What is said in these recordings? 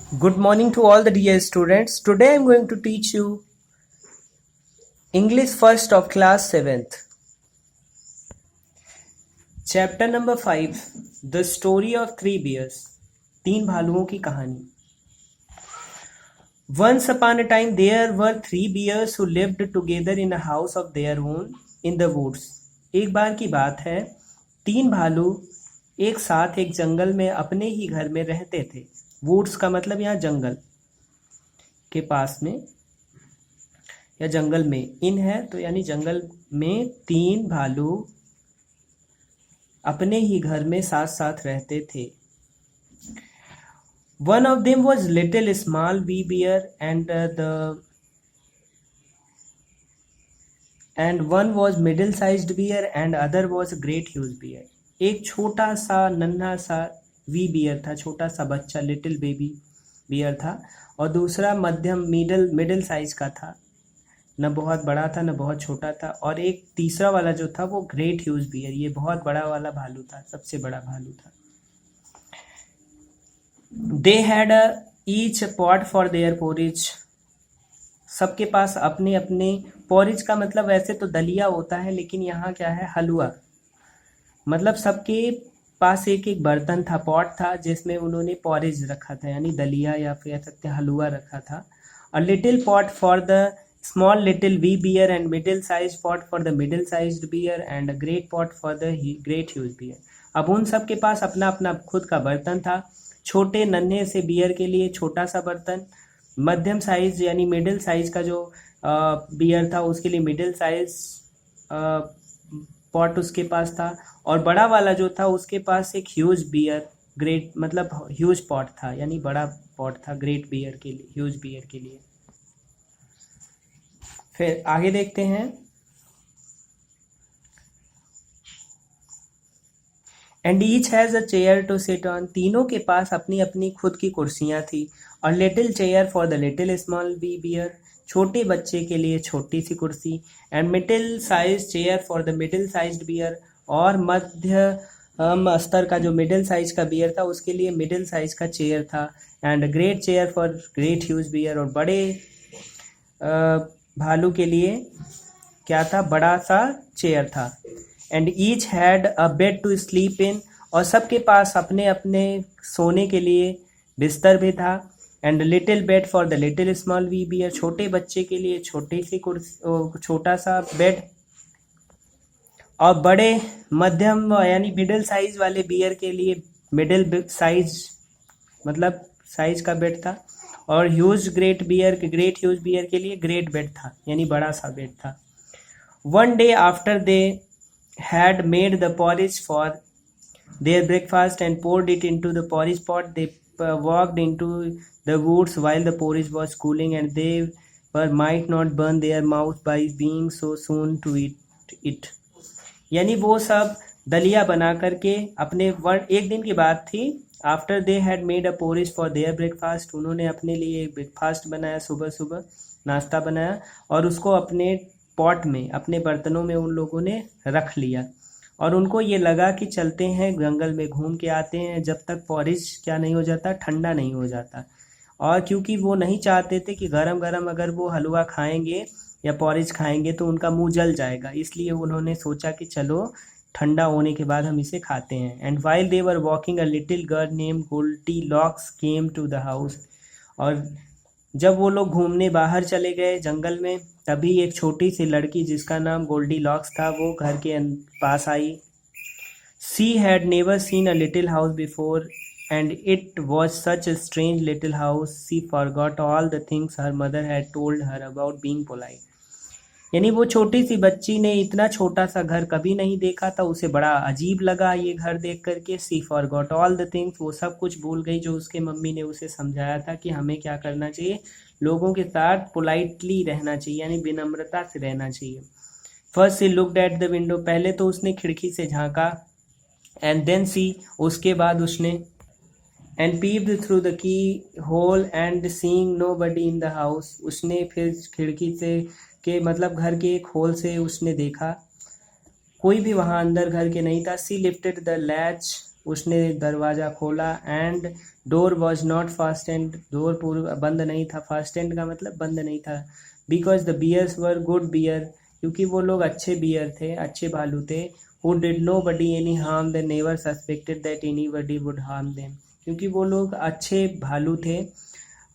Good morning to all the dear students. Today I am going to teach you English first of class 7th. Chapter number 5 The Story of Three Bears. तीन भालुओं की कहानी. Once upon a time there were three bears who lived together in a house of their own in the woods. एक बार की बात है, तीन भालू एक साथ एक जंगल में अपने ही घर में रहते थे. वुड्स का मतलब यहाँ जंगल के पास में या जंगल में. इन है तो यानी जंगल में तीन भालू अपने ही घर में साथ साथ रहते थे. One of them was little small wee bear and one was middle sized bear and other was great huge bear. एक छोटा सा नन्हा सा वी बियर था, छोटा सा बच्चा लिटिल बेबी बियर था, और दूसरा मध्यम मिडिल साइज का था, न बहुत बड़ा था न बहुत छोटा था, और एक तीसरा वाला जो था वो ग्रेट ह्यूज बियर, ये बहुत बड़ा वाला भालू था, सबसे बड़ा भालू था. They had each pot for their porridge. सबके पास अपने अपने, पोरिज का मतलब वैसे तो दलिया होता है, लेकिन यहाँ क्या है, हलवा. मतलब सबके पास एक एक बर्तन था, पॉट था, जिसमें उन्होंने पॉरेज रखा था, यानी दलिया या फिर कह सकते हैं हलवा रखा था. A little pot for the small little wee bear and middle size pot for the middle sized bear and a great pot for the great huge bear. अब उन सब के पास अपना अपना खुद का बर्तन था. छोटे नन्हे से बियर के लिए छोटा सा बर्तन, मध्यम साइज यानी मिडिल साइज का जो बियर था उसके लिए मिडिल साइज पॉट उसके पास था, और बड़ा वाला जो था उसके पास एक ह्यूज बियर, ग्रेट मतलब ह्यूज पॉट था, यानी बड़ा पॉट था ग्रेट बियर के लिए, ह्यूज बियर के लिए. फिर आगे देखते हैं. And each has a chair to sit on. तीनों के पास अपनी अपनी खुद की कुर्सियां थी. और little chair for the little small wee bear, छोटे बच्चे के लिए छोटी सी कुर्सी. And middle size chair for the middle sized bear, और मध्य स्तर का जो मिडिल साइज का बियर था उसके लिए मिडिल साइज का चेयर था. And great chair for great huge bear, और बड़े भालू के लिए क्या था, बड़ा सा चेयर था. And each had a bed to sleep in, और सबके पास अपने अपने सोने के लिए बिस्तर भी था. And little bed for the little small wee bear, छोटे बच्चे के लिए छोटी सी कुर्सी, छोटा सा बेड, और बड़े मध्यम यानी मिडिल साइज वाले बियर के लिए मिडिल साइज मतलब साइज का बेड था, और ह्यूज ग्रेट ह्यूज बियर के लिए ग्रेट बेड था, यानी बड़ा सा बेड था. One day after they had made the porridge for their breakfast and poured it into the porridge pot, they walked into the woods while the porridge was cooling, and they might not burn their mouth by being so soon to eat it. यानी वो सब दलिया बना करके अपने एक दिन की बात थी. After they had made a porridge for their breakfast, उन्होंने अपने लिए ब्रेकफास्ट बनाया, सुबह सुबह नाश्ता बनाया, और उसको अपने पॉट में, अपने बर्तनों में उन लोगों ने रख लिया. और उनको ये लगा कि चलते हैं जंगल में घूम के आते हैं जब तक पॉरिज क्या नहीं हो जाता, ठंडा नहीं हो जाता. और क्योंकि वो नहीं चाहते थे कि गरम गरम अगर वो हलवा खाएंगे या पॉरिज खाएंगे तो उनका मुंह जल जाएगा, इसलिए उन्होंने सोचा कि चलो ठंडा होने के बाद हम इसे खाते हैं. And while they were walking a little girl name Goldilocks came to the house, और जब वो लोग घूमने बाहर चले गए जंगल में, तभी एक छोटी सी लड़की जिसका नाम गोल्डीलॉक्स था वो घर के पास आई. She had never seen a little house before and it was such a strange little house, she forgot all the things her mother had told her about being polite. यानी वो छोटी सी बच्ची ने इतना छोटा सा घर कभी नहीं देखा था, उसे बड़ा अजीब लगा ये घर देख करके. सी फॉरगॉट ऑल द थिंग्स, वो सब कुछ भूल गई जो उसके मम्मी ने उसे समझाया था कि हमें क्या करना चाहिए, लोगों के साथ पोलाइटली रहना चाहिए, यानी विनम्रता से रहना चाहिए. First she looked at the window, पहले तो उसने खिड़की से झांका. एंड देन सी, उसके बाद उसने, and peeped through the keyhole and seeing nobody in the house, उसने फिर खिड़की से के मतलब घर के एक होल से उसने देखा कोई भी वहाँ अंदर घर के नहीं था. सी लिफ्टेड द लैच उसने दरवाज़ा खोला and door was not fastened, door पूरा बंद नहीं था, फास्टेंड का मतलब बंद नहीं था, because the bears were good bear, क्योंकि वो लोग अच्छे बियर थे, अच्छे भालू थे, who did nobody any harm, they never suspected that anybody would harm them, क्योंकि वो लोग अच्छे भालू थे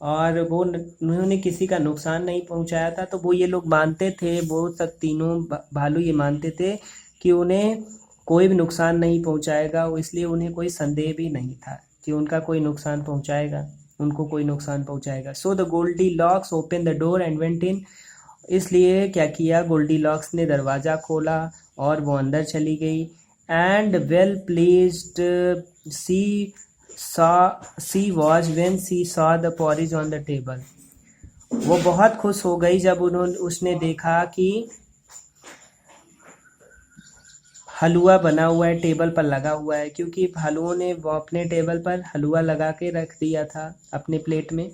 और वो उन्होंने किसी का नुकसान नहीं पहुंचाया था, तो वो ये लोग मानते थे, वो सब तीनों भालू ये मानते थे कि उन्हें कोई भी नुकसान नहीं पहुंचाएगा, इसलिए उन्हें कोई संदेह भी नहीं था कि उनका कोई नुकसान पहुंचाएगा, उनको कोई नुकसान पहुंचाएगा। So the Goldilocks open the door and went in, इसलिए क्या किया, गोल्डी लॉक्स ने दरवाज़ा खोला और वो अंदर चली गई। And well pleased she was when she saw the porridge on the table, वो बहुत खुश हो गई जब उसने देखा कि हलवा बना हुआ है, टेबल पर लगा हुआ है, क्योंकि भालुओं ने वो अपने टेबल पर हलवा लगा के रख दिया था अपने प्लेट में।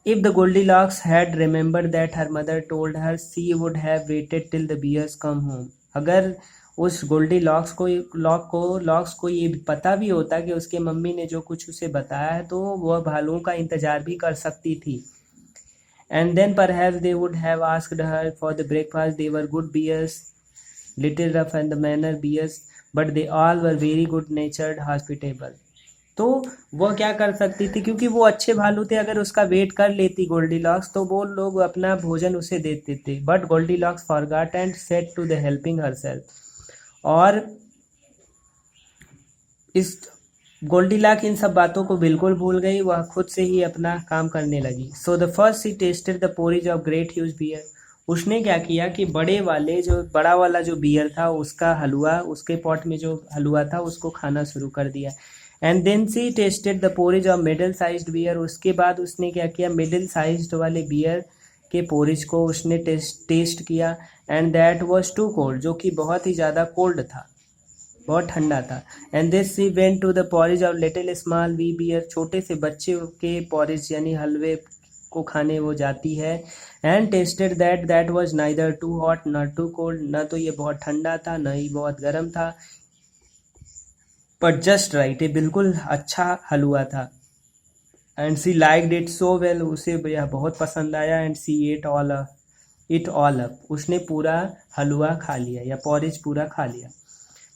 If the Goldilocks had remembered that her mother told her she would have waited till the bears come home, अगर उस गोल्डीलॉक्स को ये पता भी होता कि उसके मम्मी ने जो कुछ उसे बताया है, तो वह भालुओं का इंतजार भी कर सकती थी। And then perhaps they would have asked her for the breakfast. They were good bears, little rough and the manner bears, but they all were very good natured, hospitable. तो वो क्या कर सकती थी, क्योंकि वो अच्छे भालू थे, अगर उसका वेट कर लेती गोल्डीलॉक्स तो वो लोग अपना भोजन उसे देते थे। But Goldilocks forgot and said to the helping herself, और इस गोल्डीलॉक इन सब बातों को बिल्कुल भूल गई, वह खुद से ही अपना काम करने लगी। So the first she tasted the porridge of great huge bear, उसने क्या किया कि बड़ा वाला जो बियर था उसका हलवा, उसके पॉट में जो हलवा था उसको खाना शुरू कर दिया। And then she tasted the porridge of middle sized bear, उसके बाद उसने क्या किया, मिडिल साइज्ड वाले बियर के पोरिज को उसने टेस्ट किया। And that was too cold, जो कि बहुत ही ज़्यादा कोल्ड था, बहुत ठंडा था। And this she went to the porridge of little small wee bear, छोटे से बच्चे के पोरिज यानी हलवे को खाने वो जाती है। And tasted that was neither too hot not too cold, न तो ये बहुत ठंडा था न ही बहुत गर्म था, बट जस्ट राइट, ये बिल्कुल अच्छा हलवा था। And she liked it so well, उसे यह बहुत पसंद आया। And she eat all up, उसने पूरा हलवा खा लिया या पॉरिज पूरा खा लिया।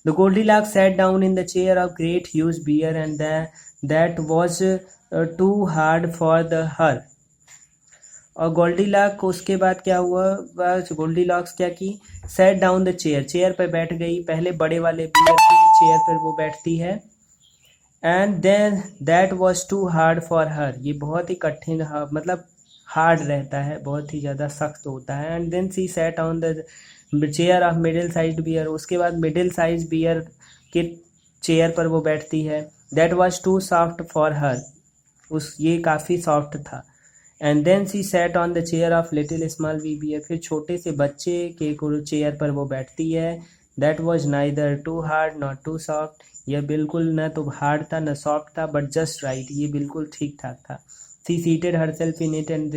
The Goldilocks sat down in the chair of great huge bear and that was too hard for the her, और गोल्डीलॉक को उसके बाद क्या हुआ, गोल्डीलॉक्स क्या की, सेट डाउन द चेयर पर बैठ गई, पहले बड़े वाले बियर के चेयर पर वो बैठती है। And then that was too hard for her, ये बहुत ही कठिन मतलब हार्ड रहता है, बहुत ही ज़्यादा सख्त होता है। And then she sat on the chair of middle sized bear, उसके बाद मिडिल साइज बियर के चेयर पर वो बैठती है। That was too soft for her, ये काफ़ी सॉफ्ट था। And then she sat on the chair of little small wee bear, फिर छोटे से बच्चे के चेयर पर वो बैठती है। That was neither too hard not too soft, यह बिल्कुल न तो हार्ड था न सॉफ्ट था, बट जस्ट राइट, ये बिल्कुल ठीक ठाक था। She seated herself in it and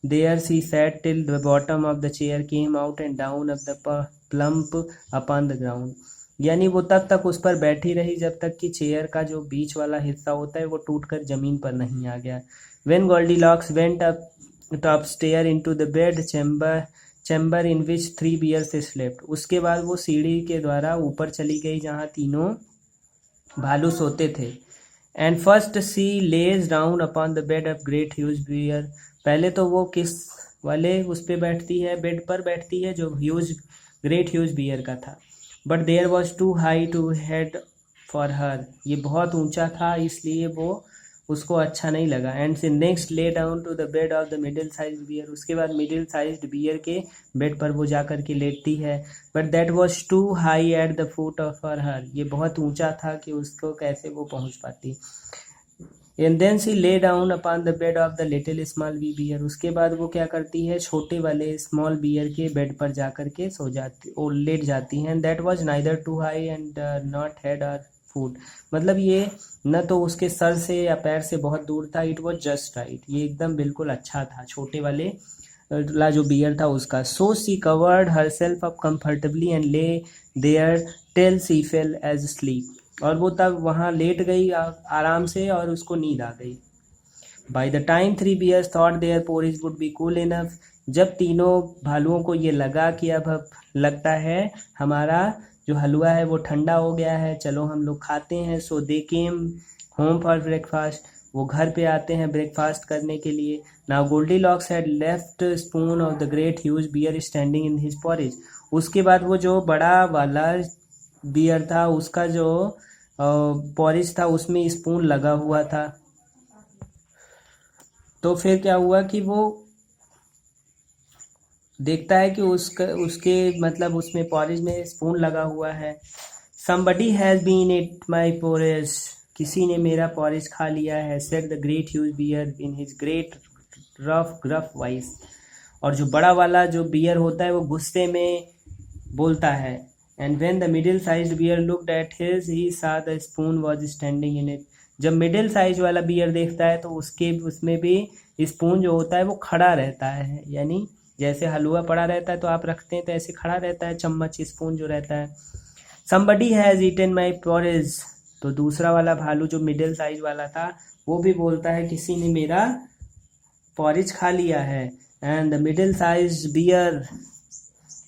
there she sat till the bottom of the chair came out and down of the plump upon the ground, यानी वो तब तक उस पर बैठी रही जब तक कि चेयर का जो बीच वाला हिस्सा होता है वो टूटकर जमीन पर नहीं आ गया। When Goldilocks went up upstairs into the bed chamber in which 3 bears slept, उसके बाद वो सीढ़ी के द्वारा ऊपर चली गई जहाँ तीनों भालू सोते थे। And first she lays down upon the bed of great huge bear, पहले तो वो किस वाले उस पे बैठती है, बेड पर बैठती है जो ग्रेट ह्यूज बियर का था। But there was too high to head for her, ये बहुत ऊंचा था इसलिए वो उसको अच्छा नहीं लगा। And she next lay down to the bed of the middle size bear, उसके बाद मिडिल साइज्ड बियर के बेड पर वो जा कर के लेटती है। But that was too high at the foot of her, ये बहुत ऊंचा था कि उसको कैसे वो पहुंच पाती। And then she lay down upon the bed of the little small wee bear, उसके बाद वो क्या करती है, छोटे वाले स्मॉल बियर के बेड पर जा कर के सो जाती और लेट जाती हैं। That was neither too high and not head or foot, मतलब ये न तो उसके सर से या पैर से बहुत दूर था, इट वाज जस्ट राइट, ये एकदम बिल्कुल अच्छा था छोटे वाले ला जो बियर था उसका। So she covered herself up comfortably and lay there till she fell asleep, और वो तब वहाँ लेट गई आराम से और उसको नींद आ गई। By the time 3 bears thought there porridge would be cool enough, जब तीनों भालुओं को ये लगा कि अब लगता है हमारा जो हलवा है वो ठंडा हो गया है, चलो हम लोग खाते हैं। So they came home for breakfast, वो घर पे आते हैं ब्रेकफास्ट करने के लिए। Now Goldilocks had left spoon of the great huge bear standing in his porridge, उसके बाद वो जो बड़ा वाला बियर था उसका जो पॉरेज था उसमें स्पून लगा हुआ था। तो फिर क्या हुआ कि वो देखता है कि उसके मतलब उसमें पॉरेज में स्पून लगा हुआ है। Somebody has been it my porridge, किसी ने मेरा पॉरेज खा लिया है। Said the great huge bear in his great rough gruff voice, और जो बड़ा वाला जो बियर होता है वो गुस्से में बोलता है। And when the middle sized bear looked at his he saw the spoon was standing in it, जब मिडिल साइज वाला बियर देखता है तो उसमें भी स्पून जो होता है वो खड़ा रहता है, यानी जैसे हलवा पड़ा रहता है तो आप रखते हैं तो ऐसे खड़ा रहता है चम्मच स्पून जो रहता है। Somebody has eaten my porridge, तो दूसरा वाला भालू जो मिडिल साइज वाला था वो भी बोलता है किसी ने मेरा पॉरेज खा लिया है। And the middle size bear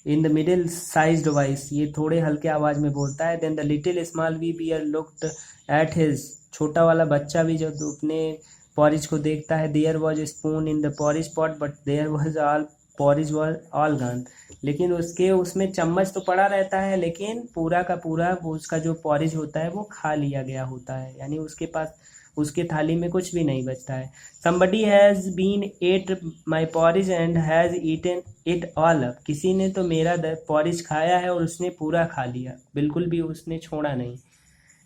in the middle sized voice, ये थोड़े हल्के आवाज में बोलता है। Then the little small wee bear looked at his, छोटा वाला बच्चा भी जब अपने पॉरेज को देखता है। There was spoon in the porridge pot but there was all porridge was all gone, लेकिन उसमें चम्मच तो पड़ा रहता है लेकिन पूरा का पूरा वो उसका जो पॉरेज होता है वो खा लिया गया होता है, यानी उसके पास उसके थाली में कुछ भी नहीं बचता है। Somebody has been at my porridge and has eaten it all up, किसी ने तो मेरा पॉरेज खाया है और उसने पूरा खा लिया, बिल्कुल भी उसने छोड़ा नहीं।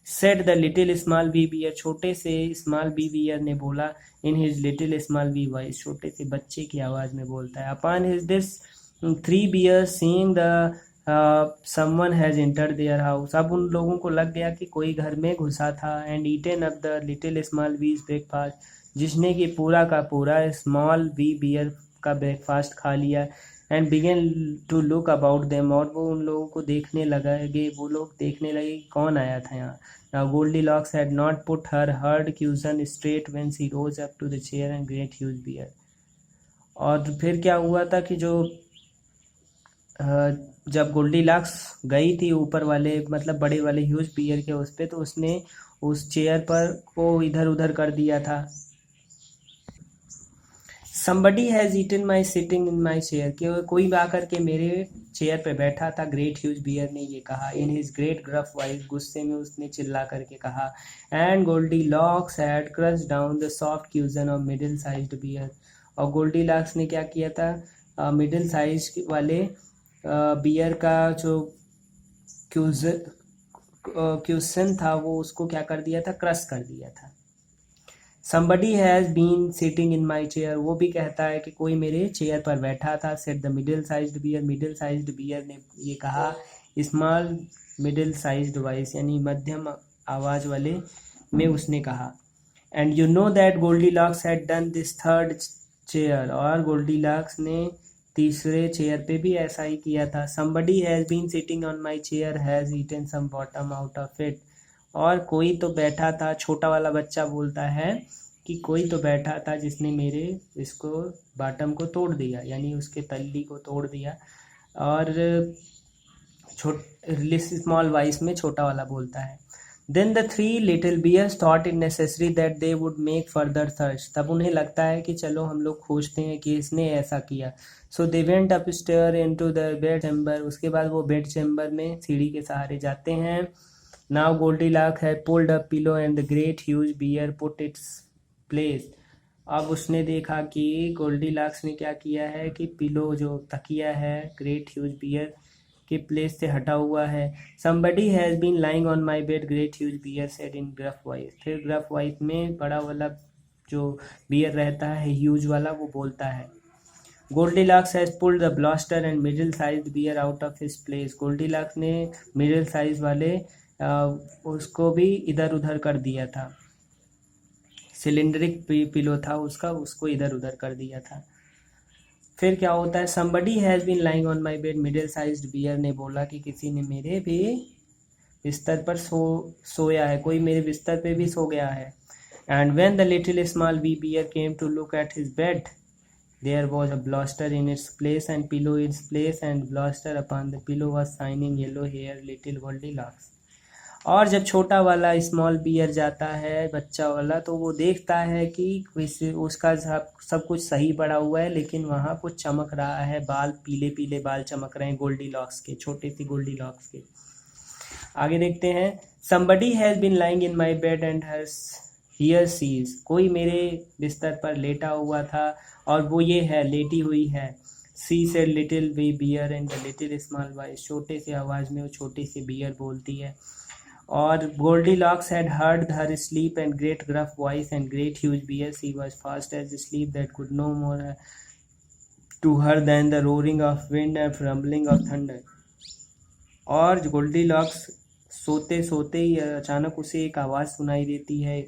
Said the little small wee bear, छोटे से स्मॉल वी बियर ने बोला। In his little small wee voice, छोटे से बच्चे की आवाज़ में बोलता है। Upon his this 3 bears seeing the someone has entered their house, अब उन लोगों को लग गया कि कोई घर में घुसा था। And eaten up the little small wee's breakfast, जिसने कि पूरा का पूरा स्मॉल वी बियर का ब्रेकफास्ट खा लिया। And began to look about them, और वो उन लोगों को देखने लगे, वो लोग देखने लगे कौन आया था यहाँ। Now Goldilocks had not put her hard cushion straight when she rose up to the chair and great huge bear, और फिर क्या हुआ था कि जो जब गोल्डीलॉक्स गई थी ऊपर वाले मतलब बड़े वाले ह्यूज बियर के उस पे, तो उसने उस चेयर पर को इधर उधर कर दिया था। Somebody has eaten my sitting in my chair, कि कोई आकर के मेरे चेयर पे बैठा था, ग्रेट ह्यूज बियर ने ये कहा। In his great gruff voice, गुस्से में उसने चिल्ला करके कहा। And Goldilocks had crush down the soft cushion of middle sized bear, और गोल्डीलॉक्स ने क्या किया था, मिडिल साइज वाले बियर का जो क्यूशन था वो उसको क्या कर दिया था, क्रश कर दिया था। Somebody has been sitting in my chair, वो भी कहता है कि कोई मेरे चेयर पर बैठा था। Said the middle sized bear, middle sized bear ने ये कहा small middle sized voice, यानी मध्यम आवाज वाले में उसने कहा। And you know that Goldilocks had done this third chair, और गोल्डीलॉक्स ने तीसरे चेयर पे भी ऐसा ही किया था। Somebody has been sitting on my chair has eaten some bottom out of it, और कोई तो बैठा था, छोटा वाला बच्चा बोलता है कि कोई तो बैठा था जिसने मेरे इसको बॉटम को तोड़ दिया, यानी उसके तल्ली को तोड़ दिया। और स्मॉल वॉइस में छोटा वाला बोलता है। Then the 3 little bears thought it necessary that they would make further search, तब उन्हें लगता है कि चलो हम लोग खोजते हैं कि इसने ऐसा किया। So they went upstairs into the bed chamber, उसके बाद वो बेड चैम्बर में सीढ़ी के सहारे जाते हैं। Now Goldilocks had pulled a pillow and the great huge bear put its place, अब उसने देखा कि गोल्डीलॉक्स ने क्या किया है कि पिलो जो तकिया है ग्रेट ह्यूज बियर के प्लेस से हटा हुआ है। Somebody has been lying on my bed, great huge bear said in gruff voice, फिर ग्रफ वॉइस में बड़ा वाला जो बियर रहता है ह्यूज वाला वो बोलता है। Goldilocks has pulled the blaster and middle sized bear out of his place, Goldilocks ने मिडिल साइज वाले उसको भी इधर उधर कर दिया था। सिलेंडरिक पिलो था उसका, उसको इधर उधर कर दिया था। फिर क्या होता है, somebody has been lying on my bed, middle sized bear ने बोला कि किसी ने मेरे भी बिस्तर पर सोया है, कोई मेरे बिस्तर पे भी सो गया है। And when the little small wee bear came to look at his bed, there was a bolster in its place and pillow in its place and bolster upon the pillow was shining yellow hair little Goldilocks. और जब छोटा वाला small beer जाता है, बच्चा वाला, तो वो देखता है कि उसका सब कुछ सही पड़ा हुआ है, लेकिन वहाँ कुछ चमक रहा है, बाल पीले पीले बाल चमक रहे हैं गोल्डीलॉक्स के, छोटे सी गोल्डीलॉक्स के। आगे देखते हैं। somebody has been lying in my bed and has here sees, कोई मेरे बिस्तर पर लेटा हुआ था और वो ये है, लेटी हुई है। सी said little wee bear and the little small voice, छोटे से आवाज़ में वो छोटी सी बियर बोलती है। और Goldilocks had heard her sleep and great gruff voice and great huge bear, she was fast as sleep that could no more to her than the roaring of wind and rumbling of thunder। और Goldilocks सोते सोते ही अचानक उसे एक आवाज़ सुनाई देती है,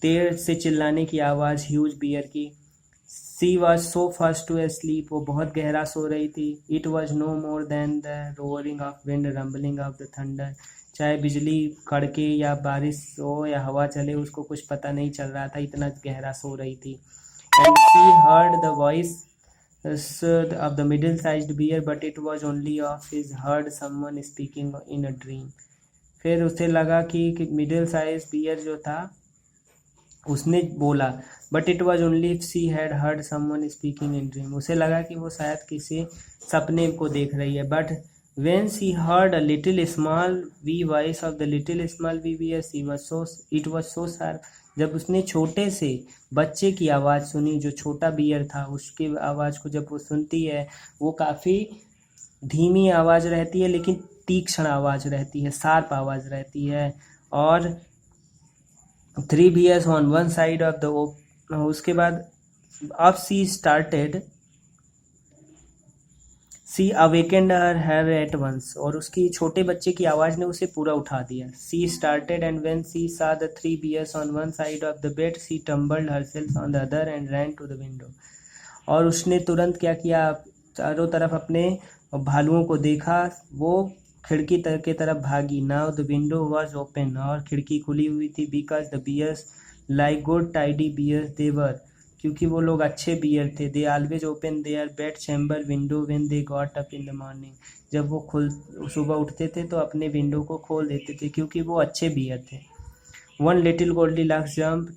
तेज से चिल्लाने की आवाज़ ह्यूज बियर की। She was so fast to sleep, वो बहुत गहरा सो रही थी। It was no more than the roaring of wind rumbling of the thunder, चाहे बिजली कड़के या बारिश हो या हवा चले, उसको कुछ पता नहीं चल रहा था, इतना गहरा सो रही थी। And she heard the voice of the middle-sized bear, but it was only of his heard someone speaking in a dream। फिर उसे लगा कि मिडिल साइज बियर जो था उसने बोला, but it was only if she had heard someone speaking in dream, उसे लगा कि वो शायद किसी सपने को देख रही है। But when she heard a little small wee voice of the little small wee bear, it was so sharp, जब उसने छोटे से बच्चे की आवाज़ सुनी, जो छोटा बियर था उसकी आवाज़ को जब वो सुनती है, वो काफ़ी धीमी आवाज़ रहती है लेकिन तीक्ष्ण आवाज़ रहती है, शार्प आवाज़ रहती है। और 3 bears on one side of the उसके बाद अब सी अवेकेंड हर एट वंस, और उसकी छोटे बच्चे की आवाज़ ने उसे पूरा उठा दिया। She started and when she saw the 3 bears on one side of the bed, she tumbled herself on the other and ran to the window. और उसने तुरंत क्या किया, चारों तरफ अपने भालुओं को देखा, वो खिड़की के तरफ भागी। Now the window was open, और खिड़की खुली हुई थी। Because the bears like good tidy bears they were, क्योंकि वो लोग अच्छे बियर थे। They always open their bed chamber window when they got up in the morning, जब वो सुबह उठते थे तो अपने विंडो को खोल देते थे, क्योंकि वो अच्छे बियर थे। One little Goldilocks jump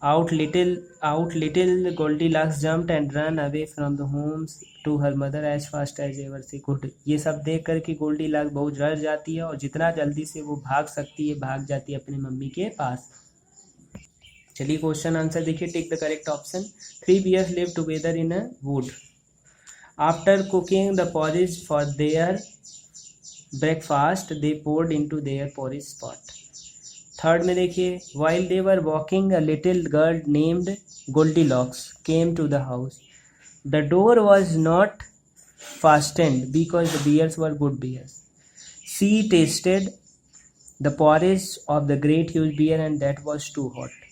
out little Goldilocks jumped and ran away from the homes to her mother as fast as ever she could। ये सब देख कर कि गोल्डीलॉक्स बहुत डर जाती है और जितना जल्दी से वो भाग सकती है भाग जाती है अपनी मम्मी के पास। चलिए क्वेश्चन आंसर देखिए। Take the correct option. 3 bears live together in a wood। After cooking the porridge for their breakfast, they poured into their porridge pot। Third में देखिए, while they were walking a little girl named Goldilocks came to the house। The door was not fastened because the bears were good bears। She tasted the porridge of the great huge bear and that was too hot।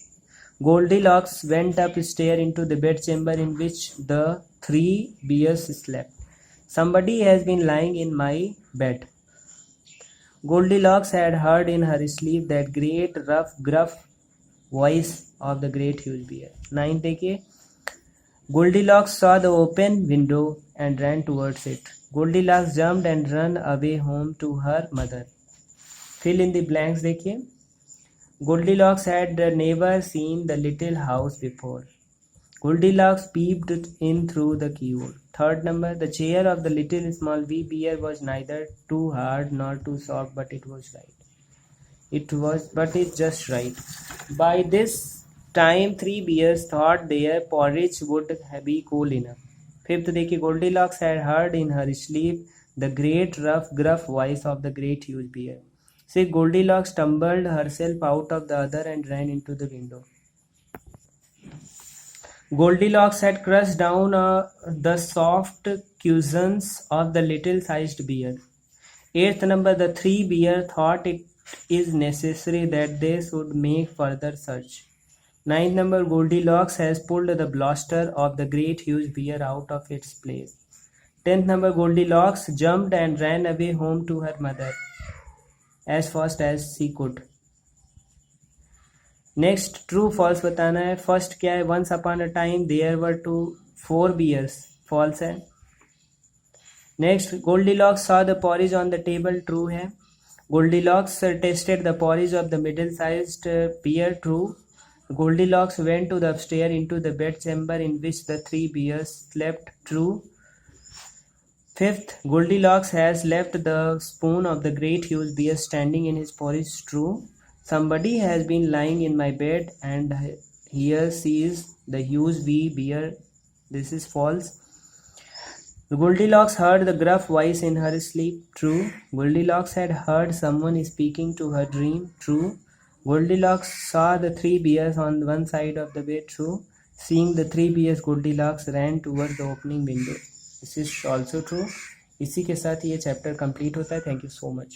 Goldilocks went upstairs into the bedchamber in which the 3 bears slept। Somebody has been lying in my bed। Goldilocks had heard in her sleep that great rough gruff voice of the great huge bear। 9 देखिए, Goldilocks saw the open window and ran towards it। Goldilocks jumped and ran away home to her mother। Fill in the blanks देखिए। Goldilocks had never seen the little house before। Goldilocks peeped in through the keyhole। Third number, the chair of the little small wee bear was neither too hard nor too soft, but it was right। It's just right। By this time 3 bears thought their porridge would be cool enough। Fifth देखिए, Goldilocks had heard in her sleep the great rough gruff voice of the great huge bear। So Goldilocks tumbled herself out of the other and ran into the window। Goldilocks had crushed down the soft cushions of the little-sized bear। Eighth number, the 3 bears thought it is necessary that they should make further search। Ninth number, Goldilocks has pulled the blaster of the great huge bear out of its place। 10th number, Goldilocks jumped and ran away home to her mother। as fast as she could. Next true false बताना है. First क्या है, once upon a time there were 4 bears. False है. Next Goldilocks saw the porridge on the table. True है. Goldilocks tasted the porridge of the middle sized bear. True. Goldilocks went to the upstairs into the bed chamber in which the 3 bears slept. True. Fifth, Goldilocks has left the spoon of the great huge bear standing in his porridge. True. Somebody has been lying in my bed and here sees the huge wee bear. This is false. Goldilocks heard the gruff voice in her sleep. True. Goldilocks had heard someone speaking to her dream. True. Goldilocks saw the 3 bears on one side of the bed. True. Seeing the 3 bears, Goldilocks ran towards the opening window. This is also true. इसी के साथ ये chapter complete होता है. Thank you so much.